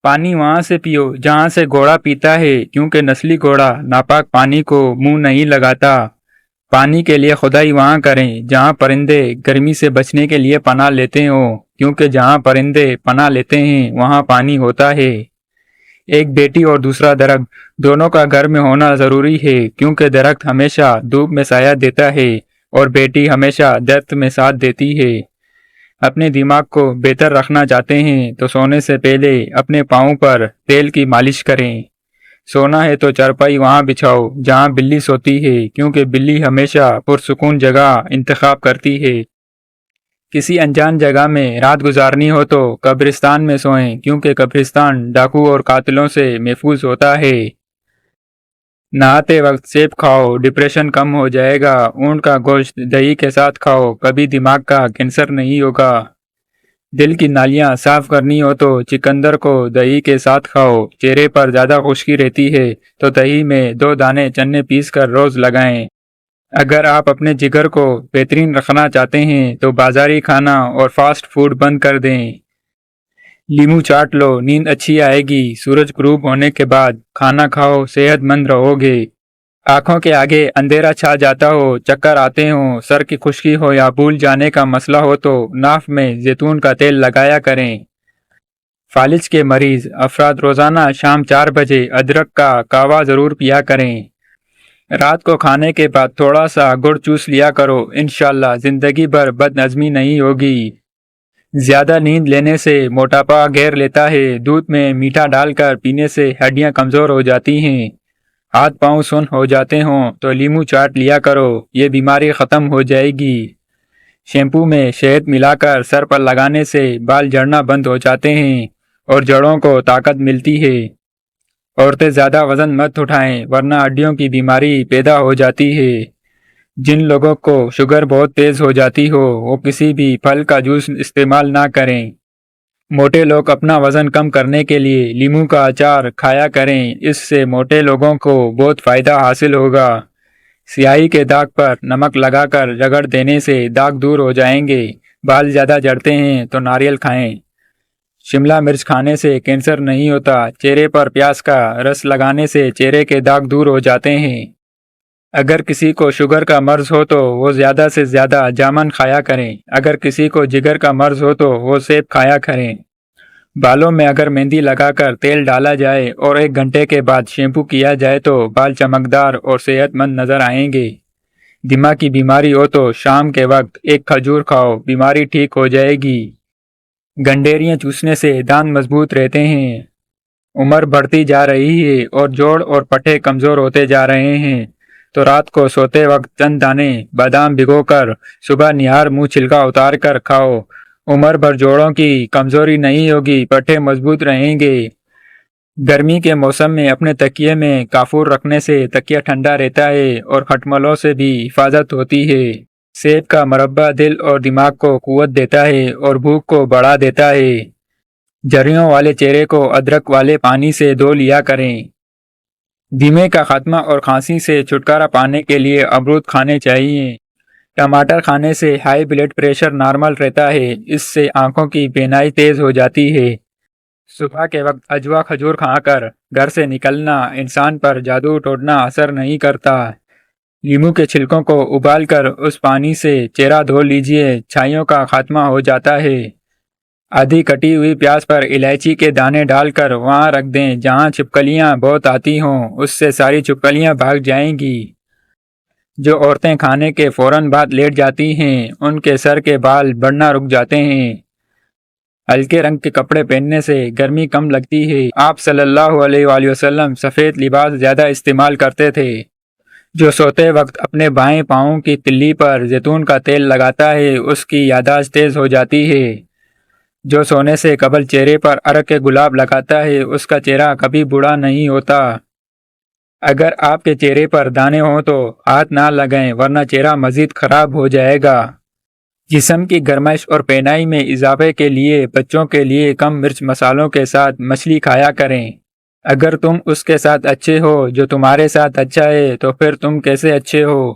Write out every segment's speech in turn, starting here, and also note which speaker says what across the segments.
Speaker 1: پانی وہاں سے پیو جہاں سے گھوڑا پیتا ہے، کیونکہ نسلی گھوڑا ناپاک پانی کو منہ نہیں لگاتا۔ پانی کے لیے خدائی وہاں کریں جہاں پرندے گرمی سے بچنے کے لیے پناہ لیتے ہوں، کیونکہ جہاں پرندے پناہ لیتے ہیں وہاں پانی ہوتا ہے۔ ایک بیٹی اور دوسرا درخت دونوں کا گھر میں ہونا ضروری ہے، کیونکہ درخت ہمیشہ دھوپ میں سایہ دیتا ہے اور بیٹی ہمیشہ درد میں ساتھ دیتی ہے۔ اپنے دماغ کو بہتر رکھنا چاہتے ہیں تو سونے سے پہلے اپنے پاؤں پر تیل کی مالش کریں۔ سونا ہے تو چارپائی وہاں بچھاؤ جہاں بلی سوتی ہے، کیونکہ بلی ہمیشہ پرسکون جگہ انتخاب کرتی ہے۔ کسی انجان جگہ میں رات گزارنی ہو تو قبرستان میں سوئیں، کیونکہ قبرستان ڈاکو اور قاتلوں سے محفوظ ہوتا ہے۔ نہاتے وقت سیب کھاؤ، ڈپریشن کم ہو جائے گا۔ اونٹ کا گوشت دہی کے ساتھ کھاؤ، کبھی دماغ کا کینسر نہیں ہوگا۔ دل کی نالیاں صاف کرنی ہو تو چکندر کو دہی کے ساتھ کھاؤ۔ چہرے پر زیادہ خشکی رہتی ہے تو دہی میں 2 دانے چنے پیس کر روز لگائیں۔ اگر آپ اپنے جگر کو بہترین رکھنا چاہتے ہیں تو بازاری کھانا اور فاسٹ فوڈ بند کر دیں۔ لیمو چاٹ لو، نیند اچھی آئے گی۔ سورج غروب ہونے کے بعد کھانا کھاؤ، صحت مند رہو گے۔ آنکھوں کے آگے اندھیرا چھا جاتا ہو، چکر آتے ہوں، سر کی خشکی ہو یا بھول جانے کا مسئلہ ہو تو ناف میں زیتون کا تیل لگایا کریں۔ فالج کے مریض افراد روزانہ شام 4 بجے ادرک کا قہوہ ضرور پیا کریں۔ رات کو کھانے کے بعد تھوڑا سا گڑ چوس لیا کرو، انشاءاللہ زندگی بھر بد ہضمی نہیں ہوگی۔ زیادہ نیند لینے سے موٹاپا گھیر لیتا ہے۔ دودھ میں میٹھا ڈال کر پینے سے ہڈیاں کمزور ہو جاتی ہیں۔ ہاتھ پاؤں سن ہو جاتے ہوں تو لیمو چاٹ لیا کرو، یہ بیماری ختم ہو جائے گی۔ شیمپو میں شہد ملا کر سر پر لگانے سے بال جھڑنا بند ہو جاتے ہیں اور جڑوں کو طاقت ملتی ہے۔ عورتیں زیادہ وزن مت اٹھائیں ورنہ ہڈیوں کی بیماری پیدا ہو جاتی ہے۔ جن لوگوں کو شوگر بہت تیز ہو جاتی ہو وہ کسی بھی پھل کا جوس استعمال نہ کریں۔ موٹے لوگ اپنا وزن کم کرنے کے لیے لیمو کا اچار کھایا کریں، اس سے موٹے لوگوں کو بہت فائدہ حاصل ہوگا۔ سیاہی کے داغ پر نمک لگا کر رگڑ دینے سے داغ دور ہو جائیں گے۔ بال زیادہ جھڑتے ہیں تو ناریل کھائیں۔ شملہ مرچ کھانے سے کینسر نہیں ہوتا۔ چہرے پر پیاز کا رس لگانے سے چہرے کے داغ دور ہو جاتے ہیں۔ اگر کسی کو شوگر کا مرض ہو تو وہ زیادہ سے زیادہ جامن کھایا کریں۔ اگر کسی کو جگر کا مرض ہو تو وہ سیب کھایا کریں۔ بالوں میں اگر مہندی لگا کر تیل ڈالا جائے اور 1 گھنٹے کے بعد شیمپو کیا جائے تو بال چمکدار اور صحت مند نظر آئیں گے۔ دماغ کی بیماری ہو تو شام کے وقت 1 کھجور کھاؤ، بیماری ٹھیک ہو جائے گی۔ گنڈیریاں چوسنے سے دانت مضبوط رہتے ہیں۔ عمر بڑھتی جا رہی ہے اور جوڑ اور پٹھے کمزور ہوتے جا رہے ہیں تو رات کو سوتے وقت چند دانے بادام بھگو کر صبح نہار منہ چھلکا اتار کر کھاؤ۔ عمر بھر جوڑوں کی کمزوری نہیں ہوگی، پٹھے مضبوط رہیں گے۔ گرمی کے موسم میں اپنے تکیے میں کافور رکھنے سے تکیہ ٹھنڈا رہتا ہے اور کھٹملوں سے بھی حفاظت ہوتی ہے۔ سیب کا مربہ دل اور دماغ کو قوت دیتا ہے اور بھوک کو بڑھا دیتا ہے۔ جھریوں والے چہرے کو ادرک والے پانی سے دھو لیا کریں۔ دمے کا خاتمہ اور کھانسی سے چھٹکارا پانے کے لیے امرود کھانے چاہیے۔ ٹماٹر کھانے سے ہائی بلڈ پریشر نارمل رہتا ہے، اس سے آنکھوں کی بینائی تیز ہو جاتی ہے۔ صبح کے وقت اجوا کھجور کھا کر گھر سے نکلنا انسان پر جادو ٹوٹنا اثر نہیں کرتا۔ لیمو کے چھلکوں کو ابال کر اس پانی سے چہرہ دھو لیجئے، چھائیوں کا خاتمہ ہو جاتا ہے۔ آدھی کٹی ہوئی پیاز پر الائچی کے دانے ڈال کر وہاں رکھ دیں جہاں چھپکلیاں بہت آتی ہوں، اس سے ساری چھپکلیاں بھاگ جائیں گی۔ جو عورتیں کھانے کے فوراً بعد لیٹ جاتی ہیں ان کے سر کے بال بڑھنا رک جاتے ہیں۔ ہلکے رنگ کے کپڑے پہننے سے گرمی کم لگتی ہے۔ آپ صلی اللہ علیہ وآلہ وسلم سفید لباس زیادہ استعمال کرتے تھے۔ جو سوتے وقت اپنے بائیں پاؤں کی تلی پر زیتون کا تیل لگاتا ہے اس کی یادداشت تیز ہو جاتی ہے۔ جو سونے سے قبل چہرے پر عرق گلاب لگاتا ہے اس کا چہرہ کبھی بوڑھا نہیں ہوتا۔ اگر آپ کے چہرے پر دانے ہوں تو ہاتھ نہ لگائیں ورنہ چہرہ مزید خراب ہو جائے گا۔ جسم کی گرمائش اور پینائی میں اضافے کے لیے بچوں کے لیے کم مرچ مسالوں کے ساتھ مچھلی کھایا کریں۔ اگر تم اس کے ساتھ اچھے ہو جو تمہارے ساتھ اچھا ہے تو پھر تم کیسے اچھے ہو؟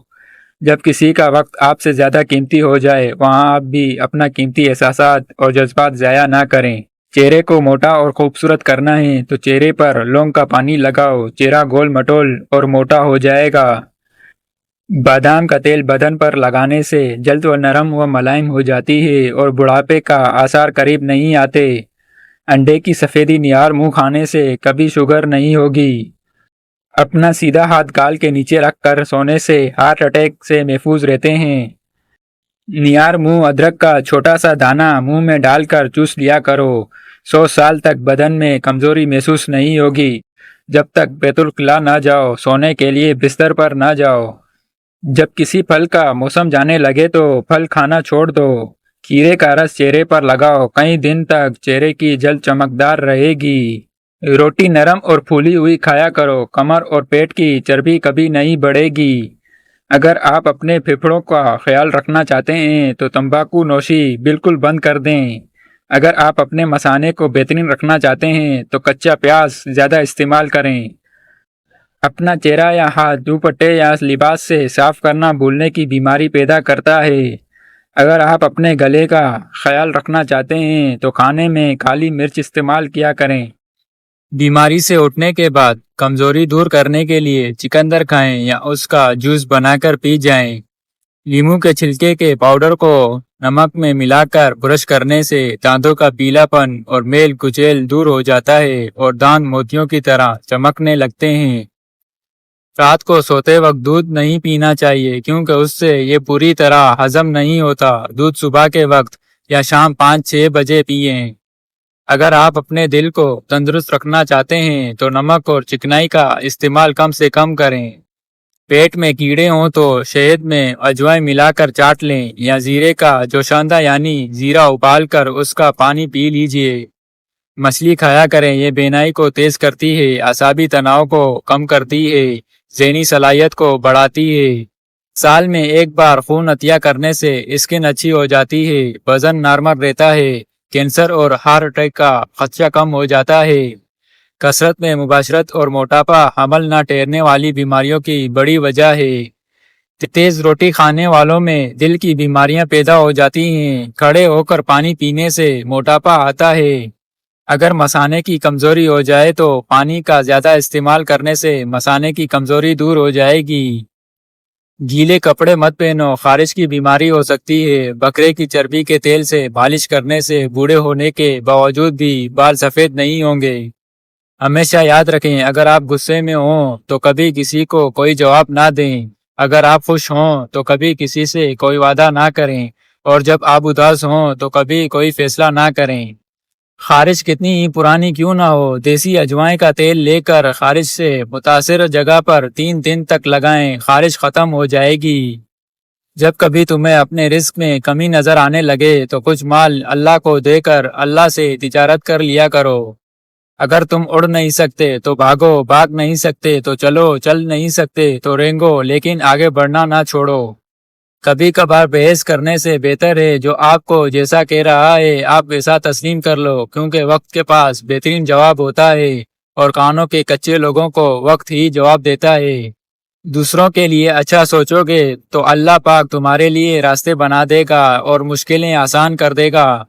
Speaker 1: جب کسی کا وقت آپ سے زیادہ قیمتی ہو جائے وہاں آپ بھی اپنا قیمتی احساسات اور جذبات ضائع نہ کریں۔ چہرے کو موٹا اور خوبصورت کرنا ہے تو چہرے پر لونگ کا پانی لگاؤ، چہرہ گول مٹول اور موٹا ہو جائے گا۔ بادام کا تیل بدن پر لگانے سے جلد و نرم و ملائم ہو جاتی ہے اور بڑھاپے کا آثار قریب نہیں آتے۔ انڈے کی سفیدی نیار منہ کھانے سے کبھی شوگر نہیں ہوگی۔ اپنا سیدھا ہاتھ گال کے نیچے رکھ کر سونے سے ہارٹ اٹیک سے محفوظ رہتے ہیں۔ نیار منہ ادرک کا چھوٹا سا دانہ منہ میں ڈال کر چوس لیا کرو۔ 100 سال تک بدن میں کمزوری محسوس نہیں ہوگی۔ جب تک بیت الخلاء نہ جاؤ، سونے کے لیے بستر پر نہ جاؤ۔ جب کسی پھل کا موسم جانے لگے تو پھل کھانا چھوڑ دو۔ کھیرے کا رس چہرے پر لگاؤ، کئی دن تک چہرے کی جلد چمکدار رہے گی۔ روٹی نرم اور پھولی ہوئی کھایا کرو، کمر اور پیٹ کی چربی کبھی نہیں بڑھے گی۔ اگر آپ اپنے پھیپھڑوں کا خیال رکھنا چاہتے ہیں تو تمباکو نوشی بالکل بند کر دیں۔ اگر آپ اپنے مثانے کو بہترین رکھنا چاہتے ہیں تو کچا پیاز زیادہ استعمال کریں۔ اپنا چہرہ یا ہاتھ دوپٹے یا لباس سے صاف کرنا بھولنے کی بیماری پیدا کرتا ہے۔ اگر آپ اپنے گلے کا خیال رکھنا چاہتے ہیں تو کھانے میں کالی مرچ استعمال کیا کریں۔ بیماری سے اٹھنے کے بعد کمزوری دور کرنے کے لیے چکندر کھائیں یا اس کا جوس بنا کر پی جائیں۔ لیموں کے چھلکے کے پاؤڈر کو نمک میں ملا کر برش کرنے سے دانتوں کا پیلا پن اور میل کچیل دور ہو جاتا ہے اور دانت موتیوں کی طرح چمکنے لگتے ہیں۔ رات کو سوتے وقت دودھ نہیں پینا چاہیے کیونکہ اس سے یہ پوری طرح ہضم نہیں ہوتا۔ دودھ صبح کے وقت یا شام 5-6 بجے پئیں۔ اگر آپ اپنے دل کو تندرست رکھنا چاہتے ہیں تو نمک اور چکنائی کا استعمال کم سے کم کریں۔ پیٹ میں کیڑے ہوں تو شہد میں اجوائن ملا کر چاٹ لیں یا زیرے کا جوشاندہ یعنی زیرہ ابال کر اس کا پانی پی لیجئے۔ مچھلی کھایا کریں، یہ بینائی کو تیز کرتی ہے، اعصابی تناؤ کو کم کرتی ہے، ذہنی صلاحیت کو بڑھاتی ہے۔ سال میں ایک بار خون عطیہ کرنے سے اسکن اچھی ہو جاتی ہے، وزن نارمل رہتا ہے، کینسر اور ہارٹ اٹیک کا خدشہ کم ہو جاتا ہے۔ کثرت میں مباشرت اور موٹاپا حمل نہ ٹھہرنے والی بیماریوں کی بڑی وجہ ہے۔ تیز روٹی کھانے والوں میں دل کی بیماریاں پیدا ہو جاتی ہیں۔ کھڑے ہو کر پانی پینے سے موٹاپا آتا ہے۔ اگر مثانے کی کمزوری ہو جائے تو پانی کا زیادہ استعمال کرنے سے مثانے کی کمزوری دور ہو جائے گی۔ گیلے کپڑے مت پہنو، خارش کی بیماری ہو سکتی ہے۔ بکرے کی چربی کے تیل سے مالش کرنے سے بوڑھے ہونے کے باوجود بھی بال سفید نہیں ہوں گے۔ ہمیشہ یاد رکھیں، اگر آپ غصے میں ہوں تو کبھی کسی کو کوئی جواب نہ دیں۔ اگر آپ خوش ہوں تو کبھی کسی سے کوئی وعدہ نہ کریں، اور جب آپ اداس ہوں تو کبھی کوئی فیصلہ نہ کریں۔ خارش کتنی ہی پرانی کیوں نہ ہو، دیسی اجوائن کا تیل لے کر خارش سے متاثر جگہ پر 3 دن تک لگائیں، خارش ختم ہو جائے گی۔ جب کبھی تمہیں اپنے رزق میں کمی نظر آنے لگے تو کچھ مال اللہ کو دے کر اللہ سے تجارت کر لیا کرو۔ اگر تم اڑ نہیں سکتے تو بھاگو، بھاگ نہیں سکتے تو چلو، چل نہیں سکتے تو رینگو، لیکن آگے بڑھنا نہ چھوڑو۔ کبھی کبھار بحث کرنے سے بہتر ہے جو آپ کو جیسا کہہ رہا ہے آپ ویسا تسلیم کر لو، کیونکہ وقت کے پاس بہترین جواب ہوتا ہے اور کانوں کے کچے لوگوں کو وقت ہی جواب دیتا ہے۔ دوسروں کے لیے اچھا سوچو گے تو اللہ پاک تمہارے لیے راستے بنا دے گا اور مشکلیں آسان کر دے گا۔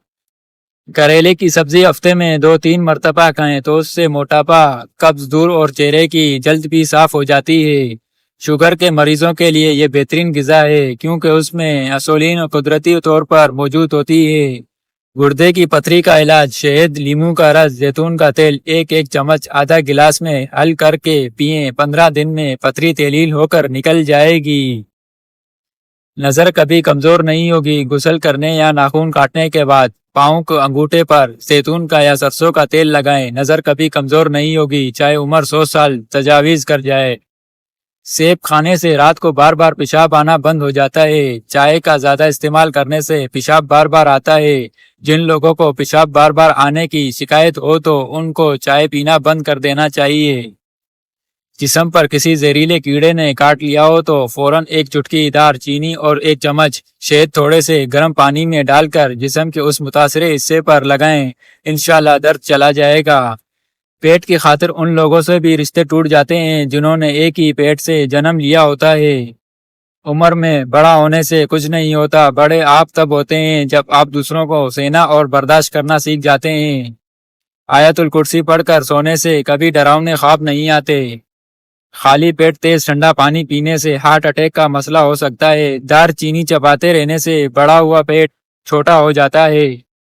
Speaker 1: کریلے کی سبزی ہفتے میں 2-3 مرتبہ کھائیں تو اس سے موٹاپا، قبض دور اور چہرے کی جلد بھی صاف ہو جاتی ہے۔ شوگر کے مریضوں کے لیے یہ بہترین غذا ہے کیونکہ اس میں انسولین قدرتی طور پر موجود ہوتی ہے۔ گردے کی پتھری کا علاج، شہد، لیموں کا رس، زیتون کا تیل 1 چمچ آدھا گلاس میں حل کر کے پئیں، 15 دن میں پتھری تیلیل ہو کر نکل جائے گی۔ نظر کبھی کمزور نہیں ہوگی، غسل کرنے یا ناخن کاٹنے کے بعد پاؤں کو انگوٹھے پر زیتون کا یا سرسوں کا تیل لگائیں، نظر کبھی کمزور نہیں ہوگی چاہے عمر 100 سال تجاوز کر جائے۔ سیب کھانے سے رات کو بار بار پیشاب آنا بند ہو جاتا ہے۔ چائے کا زیادہ استعمال کرنے سے پیشاب بار بار آتا ہے۔ جن لوگوں کو پیشاب بار بار آنے کی شکایت ہو تو ان کو چائے پینا بند کر دینا چاہیے۔ جسم پر کسی زہریلے کیڑے نے کاٹ لیا ہو تو فوراً 1 چٹکی دار چینی اور 1 چمچ شہد تھوڑے سے گرم پانی میں ڈال کر جسم کے اس متاثرہ حصے پر لگائیں، انشاءاللہ درد چلا جائے گا۔ پیٹ کی خاطر ان لوگوں سے بھی رشتے ٹوٹ جاتے ہیں جنہوں نے ایک ہی پیٹ سے جنم لیا ہوتا ہے۔ عمر میں بڑا ہونے سے کچھ نہیں ہوتا، بڑے آپ تب ہوتے ہیں جب آپ دوسروں کو سہنا اور برداشت کرنا سیکھ جاتے ہیں۔ آیت الکرسی پڑھ کر سونے سے کبھی ڈراؤنے خواب نہیں آتے۔ خالی پیٹ تیز ٹھنڈا پانی پینے سے ہارٹ اٹیک کا مسئلہ ہو سکتا ہے۔ دار چینی چباتے رہنے سے بڑا ہوا پیٹ چھوٹا ہو جاتا ہے۔